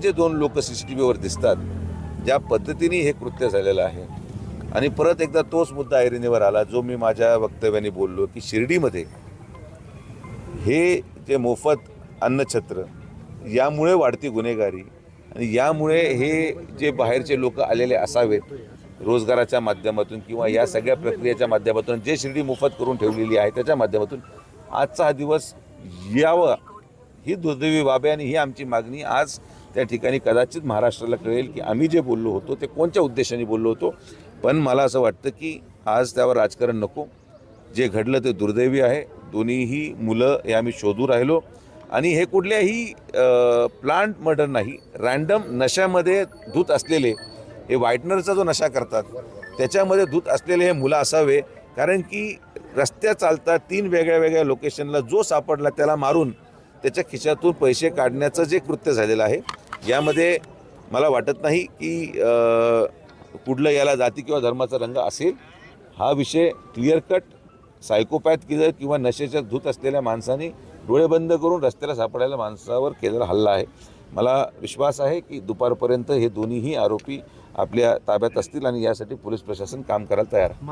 जे दोन लोक CCTVवर दिसतात, ज्या पद्धतीने हे कृत्य झालेलं आहे आणि परत एकदा तोच मुद्दा ऐरणीवर आला जो मी माझ्या वक्तव्याने बोललो की शिर्डीमध्ये हे जे मोफत अन्नछत्र यामुळे वाढती गुन्हेगारी आणि यामुळे हे जे बाहेरचे लोक आलेले असावेत रोजगाराच्या माध्यमातून किंवा या सगळ्या प्रक्रियेच्या माध्यमातून जे शिर्डी मोफत करून ठेवलेली आहे त्याच्या माध्यमातून आजचा हा दिवस यावा ही दुर्दैवी बाब आहे आणि ही आमची मागणी आज त्या ठिकाणी कदाचित महाराष्ट्राला कळेल की आम्ही जे बोललो होतो ते कोणत्या उद्देशाने बोललो होतो. पण मला असं वाटतं की आज त्यावर राजकारण नको. जे घडलं ते दुर्दैवी आहे. दोन्हीही मुलं हे आम्ही शोधू राहिलो आणि हे कुठल्याही प्लांट मर्डर नाही, रँडम नशामध्ये धूत असलेले हे व्हाईटनरचा जो नशा करतात त्याच्यामध्ये धूत असलेले हे मुलं असावे. कारण की रस्त्या चालतात 3 वेगळ्या वेगळ्या लोकेशनला जो सापडला त्याला मारून त्याच्या खिशातून पैसे काढण्याचं जे कृत्य झालेलं आहे यामध्ये मला वाटत नाही की कुठलं याला जाती किंवा धर्माचा रंग असेल. हा विषय क्लिअर कट सायकोपॅथ किंवा नशेच्या धूत असलेल्या माणसाने डोळे बंद करून रस्त्याला सापडायला माणसावर केलेला हल्ला आहे. मला विश्वास आहे की दुपारपर्यंत हे दोन्हीही आरोपी आपल्या ताब्यात असतील आणि यासाठी पोलीस प्रशासन काम करायला तयार आहे.